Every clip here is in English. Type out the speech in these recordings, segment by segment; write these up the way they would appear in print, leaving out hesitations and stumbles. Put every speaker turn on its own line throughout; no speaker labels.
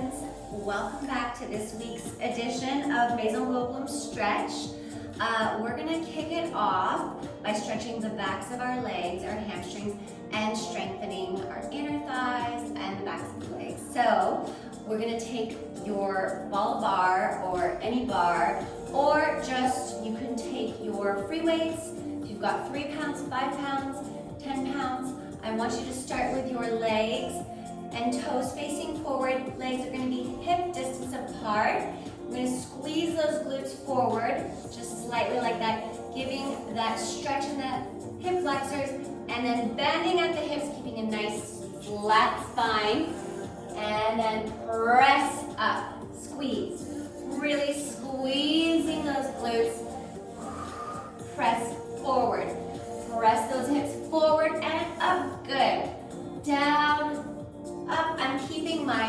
friends, welcome back to this week's edition of Maison Goldblum Stretch. We're gonna kick it off by stretching the backs of our legs, our hamstrings, and strengthening our inner thighs and the backs of the legs. So we're gonna take your ball bar or any bar, or just you can take your free weights. If you've got 3 pounds, 5 pounds, 10 pounds, I want you to start with your legs and toes facing forward. Legs are going to be hip distance apart. We're going to squeeze those glutes forward, just slightly like that, giving that stretch in the hip flexors, and then bending at the hips, keeping a nice flat spine, and then press up, squeeze. Really squeezing those glutes. Press forward. Press those hips forward and up. Good. Down, up. I'm keeping my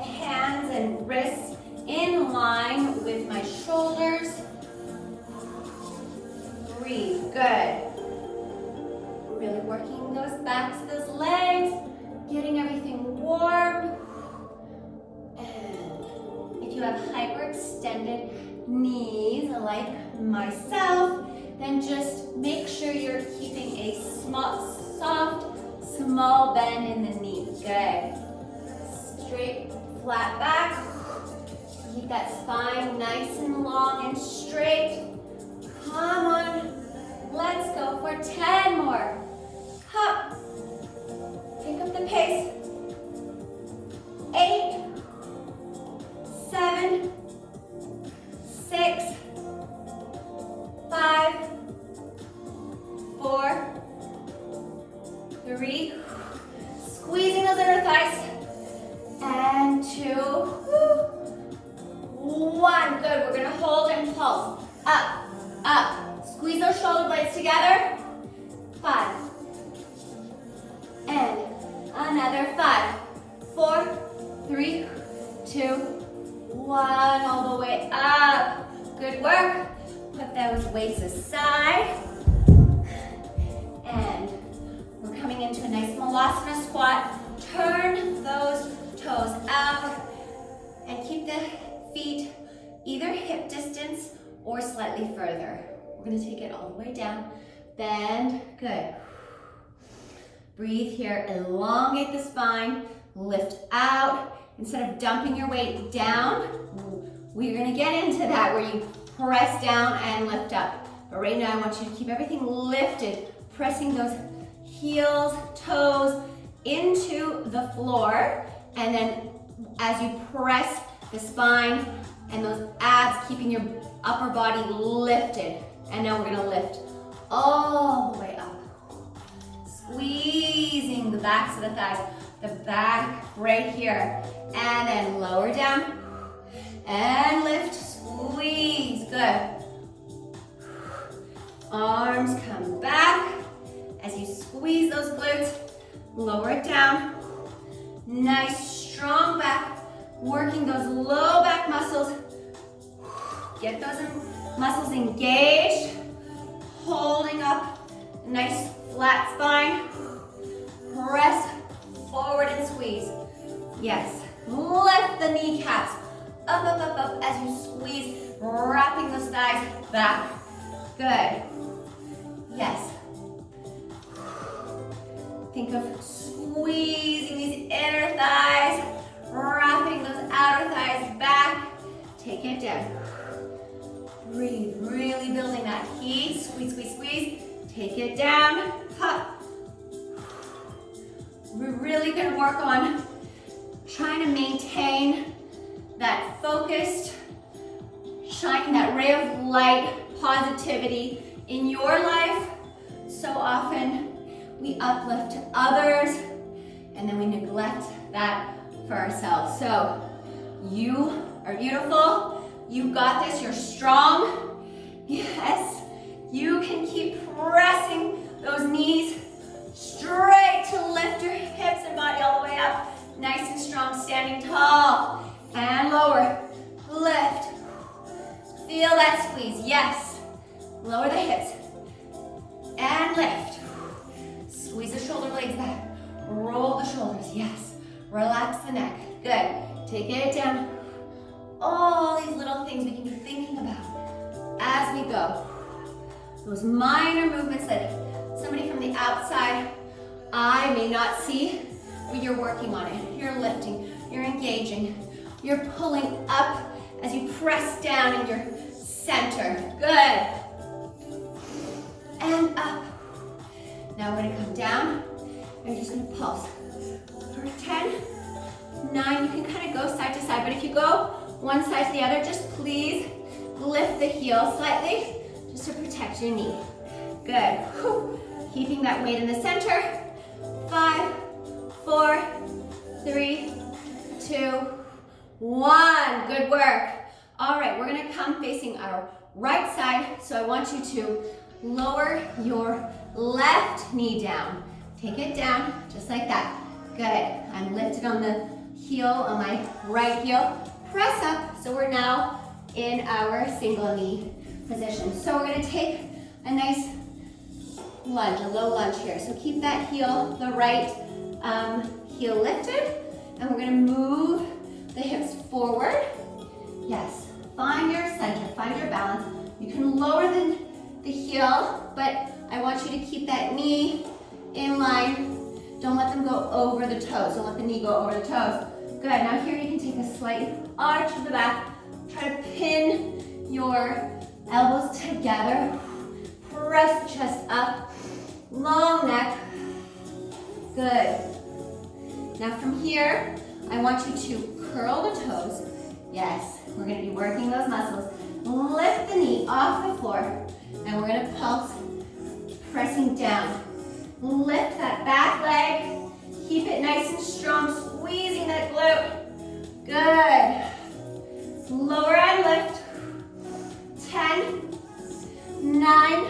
hands and wrists in line with my shoulders. Breathe. Good. Really working those backs, those legs, getting everything warm. And if you have hyperextended knees like myself, then just make sure you're keeping a soft, small bend in the knee. Good. Straight, flat back. Keep that spine nice and long and straight. Come on. Let's go for 10 more. Hop. Pick up the pace. 8, 7, 6, 5, 4, 3, squeezing those inner thighs, and 2, 1. Good. We're gonna hold and pulse. Up, up. Squeeze those shoulder blades together. 5, and another 5, 4, 3, 2, 1. All the way up. Good work. Put those weights aside. And we're coming into a nice malasana squat. Turn those toes out and keep the feet either hip distance or slightly further. We're gonna take it all the way down. Bend, good. Breathe here, elongate the spine, lift out. Instead of dumping your weight down, we're gonna get into that where you press down and lift up. But right now I want you to keep everything lifted, pressing those heels, toes into the floor. And then as you press the spine and those abs, keeping your upper body lifted. And now we're gonna lift all the way up. Squeezing the backs of the thighs, the back right here. And then lower down and lift, squeeze, good. Arms come back as you squeeze those glutes, lower it down. Nice strong back, working those low back muscles. Get those muscles engaged, holding up, nice flat spine. Press forward and squeeze. Yes, lift the kneecaps. Up, up, up, up as you squeeze, wrapping those thighs back. Good. Yes. Think of squeezing these inner thighs, wrapping those outer thighs back. Take it down. Breathe, really building that heat. Squeeze, squeeze, squeeze. Take it down. Up. We're really gonna work on trying to maintain that focused, shining that ray of light, positivity in your life. So often we uplift others and then we neglect that for ourselves. So you are beautiful. You got this. You're strong. Yes. You can keep pressing those knees straight to lift your hips and body all the way up. Nice and strong, standing tall. And lower, lift. Feel that squeeze, yes. Lower the hips. And lift. Squeeze the shoulder blades back. Roll the shoulders, yes. Relax the neck. Good. Take it down. All these little things we can be thinking about as we go. Those minor movements that somebody from the outside eye may not see, but you're working on it. You're lifting, you're engaging, you're pulling up as you press down in your center. Good. And up. Now we're gonna come down, and you're just gonna pulse. For 10, 9, you can kind of go side to side, but if you go one side to the other, just please lift the heel slightly, just to protect your knee. Good. Keeping that weight in the center. 5, 4, 3, 2, 1. Good work. All right, we're gonna come facing our right side, so I want you to lower your left knee down. Take it down, just like that. Good. I'm lifted on the heel, on my right heel. Press up, so we're now in our single knee position. So we're gonna take a nice lunge, a low lunge here. So keep that heel, the right heel lifted, and we're gonna move the hips forward. Yes, find your center, find your balance. You can lower the heel, but I want you to keep that knee in line. Don't let them go over the toes. Don't let the knee go over the toes. Good, now here you can take a slight arch to the back. Try to pin your elbows together. Press the chest up. Long neck. Good. Now from here, I want you to curl the toes. Yes, we're gonna be working those muscles. Lift the knee off the floor, and we're gonna pulse, pressing down. Lift that back leg. Keep it nice and strong, squeezing that glute. Good. Lower and lift. 10, 9,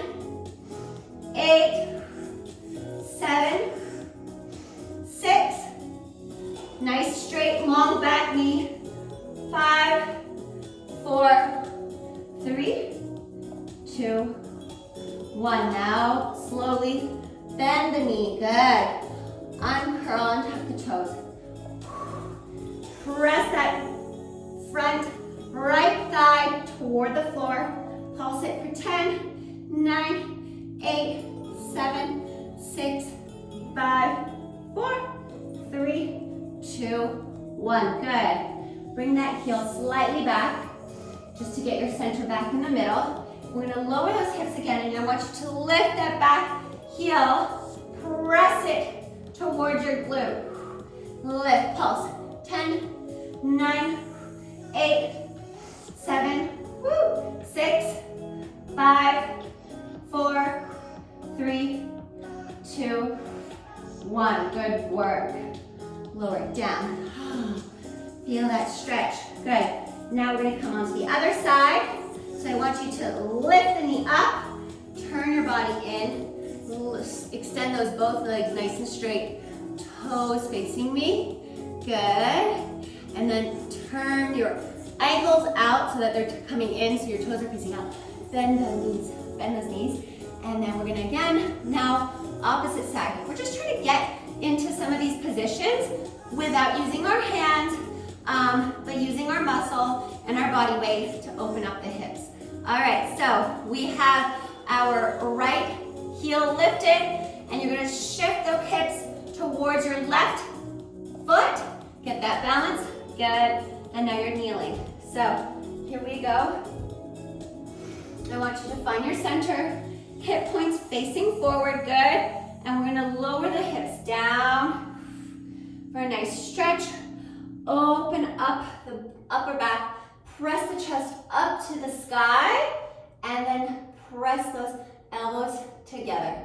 8, 7, 6. Nice straight long back knee. 5, 4, 3, 2, 1. Now slowly bend the knee. Good. Uncurl and tuck the toes. Press that front right thigh toward the floor. Pulse it for 10, 9, 8, 7, 6, 5, 4, 3, 2, 1. Good. Bring that heel slightly back just to get your center back in the middle. We're gonna lower those hips again, and I want you to lift that back heel, press it towards your glute. Lift, pulse. 10, 9, 8, 7, 6, 5, 4, 3, 2, 1. Good work. Lower it down. Feel that stretch. Good. Now we're gonna come onto the other side. So I want you to lift the knee up, turn your body in, extend those both legs nice and straight, toes facing me. Good. And then turn your ankles out so that they're coming in, so your toes are facing out. Bend those knees. And then we're gonna again, now opposite side. We're just trying to get into some of these positions without using our hands, but using our muscle and our body weight to open up the hips. All right, so we have our right heel lifted, and you're gonna shift those hips towards your left foot. Get that balance, good, and now you're kneeling. So here we go. I want you to find your center, hip points facing forward, good, and we're gonna lower the hips down for a nice stretch. Open up the upper back, press the chest up to the sky, and then press those elbows together.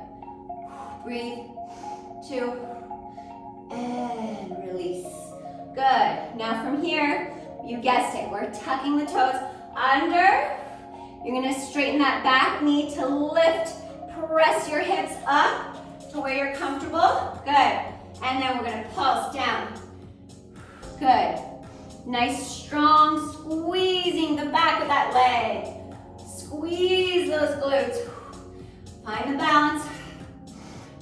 Breathe, 2, and release. Good. Now from here, you guessed it, we're tucking the toes under. You're gonna straighten that back knee to lift. Press your hips up to where you're comfortable. Good. And then we're gonna pulse down. Good. Nice, strong, squeezing the back of that leg. Squeeze those glutes. Find the balance.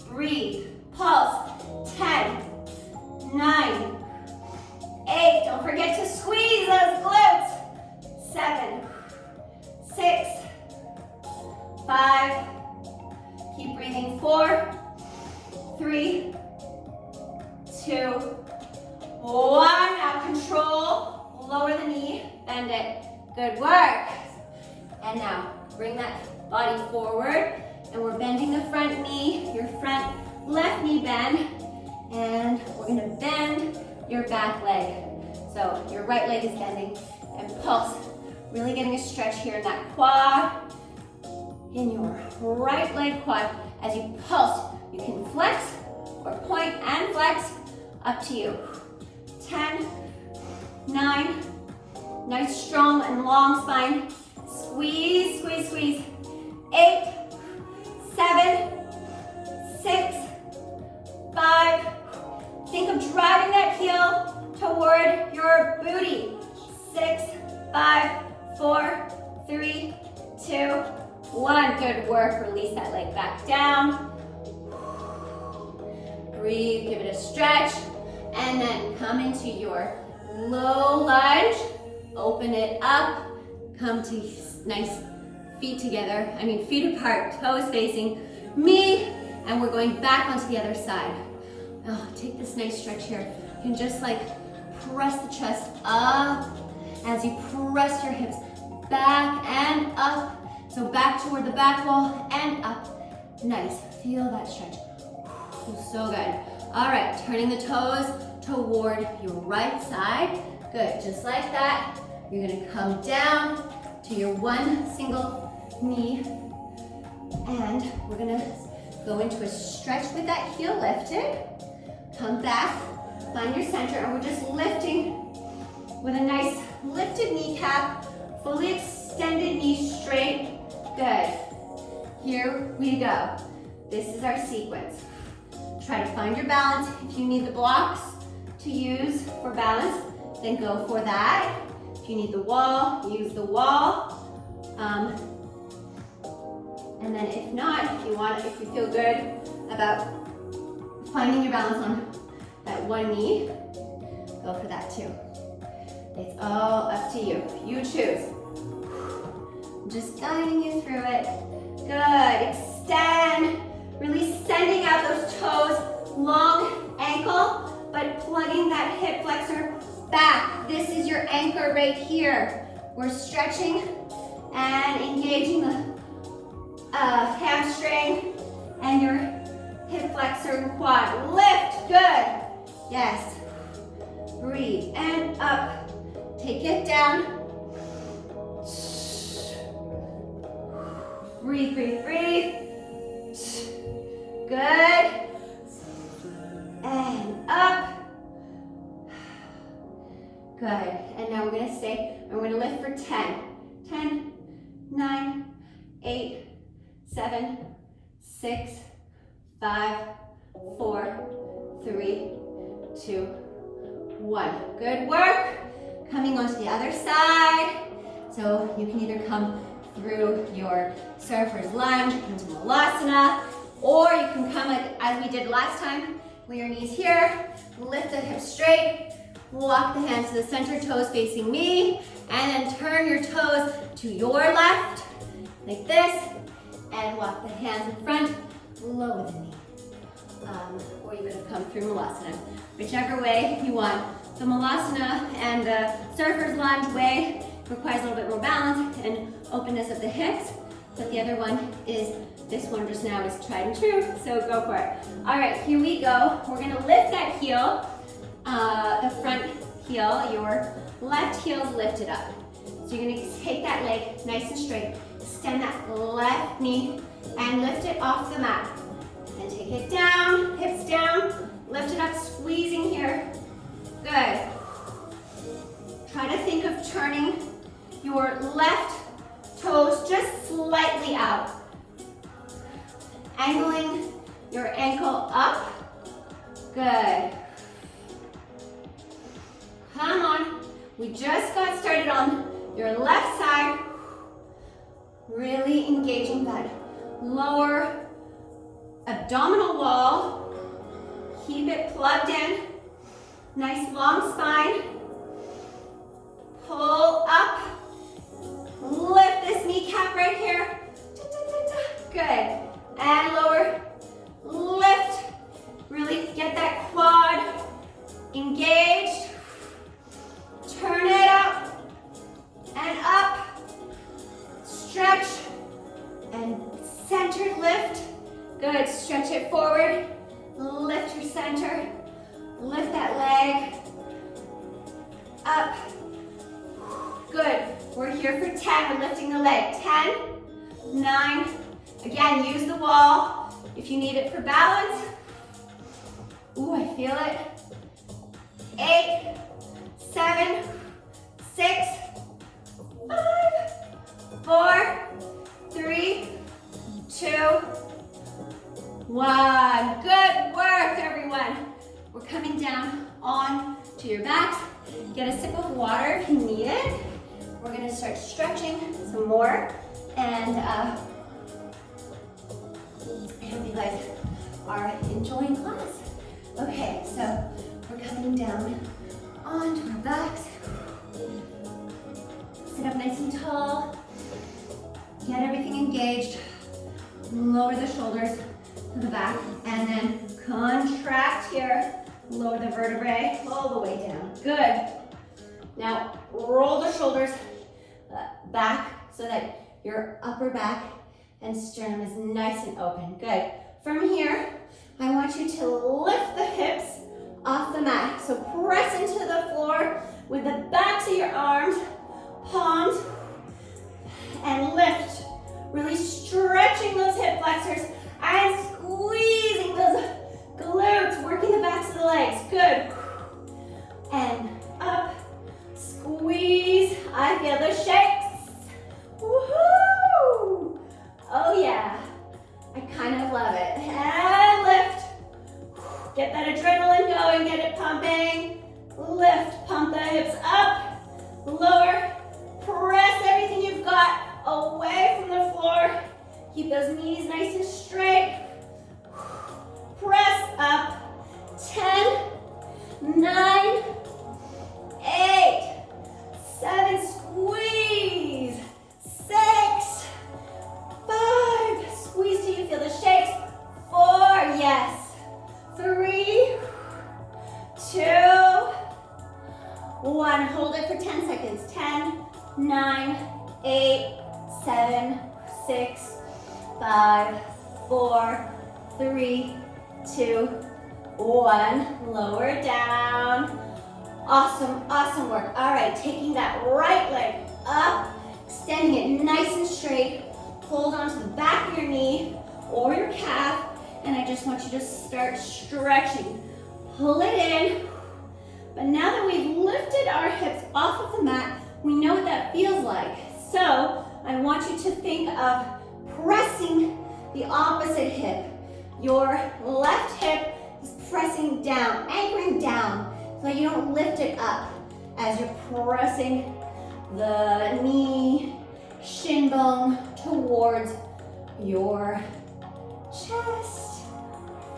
Breathe. Pulse. 10, 9, 8, 2, 1. Now control, lower the knee, bend it. Good work. And now bring that body forward, and we're bending the front knee, your front left knee bend, and we're gonna bend your back leg. So your right leg is bending, and pulse, really getting a stretch here in that quad, in your right leg quad. As you pulse, you can flex or point and flex, up to you. 10, 9, nice strong and long spine. Squeeze, squeeze, squeeze. 8, 7, 6, 5. Think of driving that heel toward your booty. 6, 5, 4, 3, 2, 1. Good work. Release that leg back down. Breathe, give it a stretch, and then come into your low lunge. Open it up. Come to nice feet together. Feet apart, toes facing me, and we're going back onto the other side. Oh, take this nice stretch here. You can just like press the chest up as you press your hips back and up. So back toward the back wall and up. Nice. Feel that stretch. So good. All right, turning the toes toward your right side. Good, just like that. You're gonna come down to your one single knee, and we're gonna go into a stretch with that heel lifted. Come back, find your center, and we're just lifting with a nice lifted kneecap, fully extended knee straight. Good. Here we go. This is our sequence. Try to find your balance. If you need the blocks to use for balance, then go for that. If you need the wall, use the wall. And then if not, if you feel good about finding your balance on that one knee, go for that too. It's all up to you. You choose. I'm just guiding you through it. Good. Extend. Really sending out those toes. Long ankle, but plugging that hip flexor back. This is your anchor right here. We're stretching and engaging the hamstring and your hip flexor and quad. Lift. Good. Yes. Breathe and up. Take it down. Breathe, breathe, breathe. Good. And up. Good. And now we're going to stay, and we're going to lift for 10. 10, 9, 8, 7, 6, 5, 4, 3, 2, 1. Good work. Coming onto the other side. So you can either come through your surfer's lunge into Malasana, or you can come like as we did last time, with your knees here, lift the hips straight, walk the hands to the center, toes facing me, and then turn your toes to your left, like this, and walk the hands in front, lower the knee. Or you could have come through Malasana, whichever way you want. The Malasana and the surfer's lunge way requires a little bit more balance and openness of the hips, but the other one is, this one just now is tried and true, so go for it. All right, here we go. We're gonna lift that heel, the front heel, your left heel is lifted up. So you're gonna take that leg nice and straight, extend that left knee, and lift it off the mat. And take it down, hips down, lift it up, squeezing here. Good. Try to think of turning your left toes just slightly out. Angling your ankle up. Good. Come on. We just got started on your left side. Really engaging that lower abdominal wall. Keep it plugged in. Nice long spine. Pull up. Lift this kneecap right here. Good. And lower. Lift. Really get that quad engaged. Turn it up and up. Stretch and centered lift. Good, stretch it forward. Lift your center. Lift that leg. Up. Good, we're here for 10. We're lifting the leg. 10, 9. Again, use the wall if you need it for balance. Ooh, I feel it. 8, 7, 6, 5, 4, 3, 2, 1. Good work, everyone. We're coming down on to your backs. Get a sip of water if you need it. We're gonna start stretching some more, and I hope you guys are enjoying class. Okay, so we're coming down onto our backs. Sit up nice and tall. Get everything engaged. Lower the shoulders to the back, and then contract here. Lower the vertebrae all the way down. Good. Now roll the shoulders back so that your upper back and sternum is nice and open. Good. From here, I want you to lift the hips off the mat. So press into the floor with the backs of your arms, palms, and lift. Really stretching those hip flexors and squeezing those glutes, working the backs of the legs. Good. And up, squeeze. I feel the shakes. Woohoo! Oh yeah, I kind of love it. And lift. Get that adrenaline going, get it pumping. Lift, pump the hips up, lower. Press everything you've got away from the floor. Keep those knees nice and straight. Press up. 10, 9, 8, 7, squeeze. 6, 5, squeeze till you feel the shakes. 4, yes. 3, 2, 1. Hold it for 10 seconds. 10, 9, 8, 7, 6, 5, 4, 3, 2, 1. Lower down. Awesome, awesome work. All right, taking that right leg up, extending it nice and straight. Hold on to the back of your knee or your calf, and I just want you to start stretching. Pull it in. But now that we've lifted our hips off of the mat, we know what that feels like. So I want you to think of pressing the opposite hip. Your left hip is pressing down, anchoring down, so you don't lift it up as you're pressing the knee, shin bone towards your chest,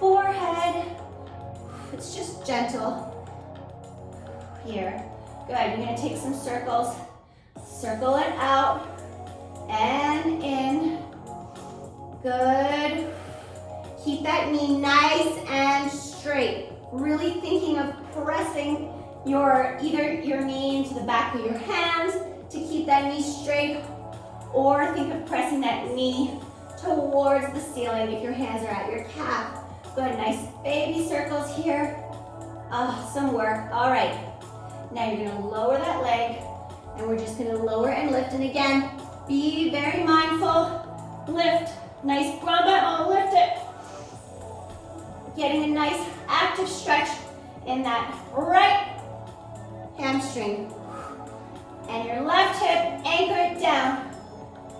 forehead. It's just gentle. Here. Good. You're going to take some circles. Circle it out and in. Good. Keep that knee nice and straight. Really thinking of pressing either your knee into the back of your hands to keep that knee straight, or think of pressing that knee towards the ceiling if your hands are at your calf. Good, nice baby circles here. Awesome work. All right, now you're gonna lower that leg, and we're just gonna lower and lift. And again, be very mindful. Lift, nice ground out, lift it. Getting a nice active stretch in that right hamstring. And your left hip, anchor it down.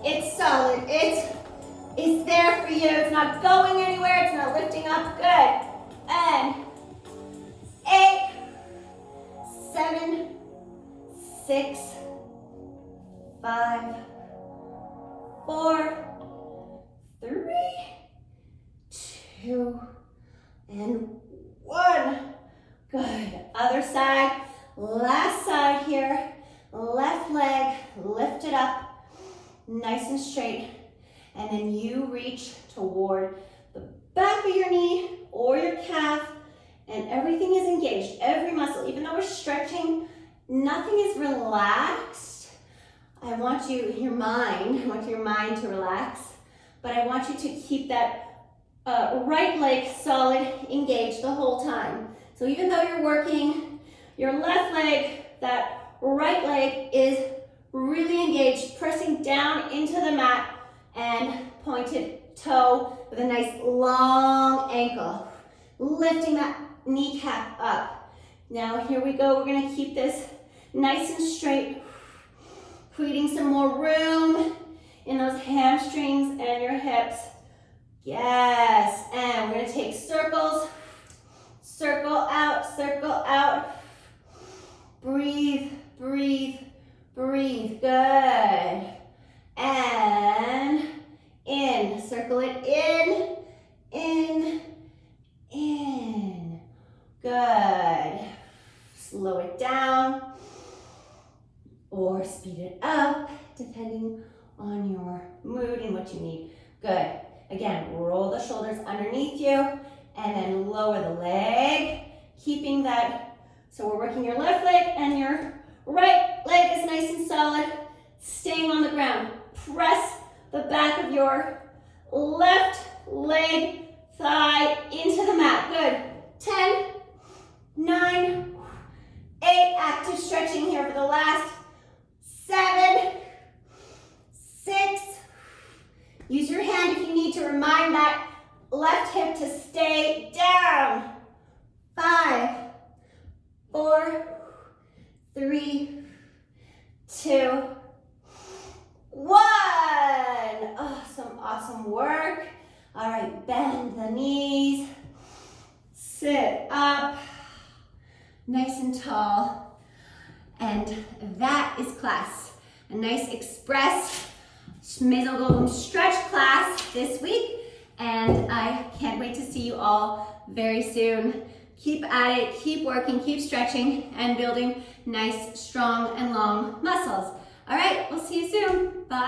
It's solid, it's there for you. It's not going anywhere, it's not lifting up. Good. And 8, 7, 6, 5, 4, 3, 2, and 1. Good. Other side. Last side here. Left leg, lift it up, nice and straight. And then you reach toward the back of your knee or your calf, and everything is engaged. Every muscle nothing is relaxed. I want your mind to relax, but I want you to keep that right leg solid, engaged the whole time. So even though you're working your left leg, that right leg is really engaged, pressing down into the mat and pointed toe with a nice long ankle, lifting that kneecap up. Now here we go, we're gonna keep this nice and straight, creating some more room in those hamstrings and your hips. Yes, and we're gonna take circles, circle out, breathe, breathe, breathe, good. And in, circle it in, good. Slow it down or speed it up, depending on your mood and what you need. Good. Again, roll the shoulders underneath you and then lower the leg, keeping that. So we're working your left leg and your right leg is nice and solid, staying on the ground. Press the back of your left leg, thigh into the mat. Good. 10, 9, 8. Active stretching here for the last 7, 6. Use your hand if you need to remind that left hip to stay down. 5, 4, 3, 2, 1. Awesome work. All right, bend the knees. Sit up, nice and tall. And that is class. A nice express Maison Goldblum stretch class this week. And I can't wait to see you all very soon. Keep at it, keep working, keep stretching, and building nice, strong, and long muscles. All right, we'll see you soon. Bye.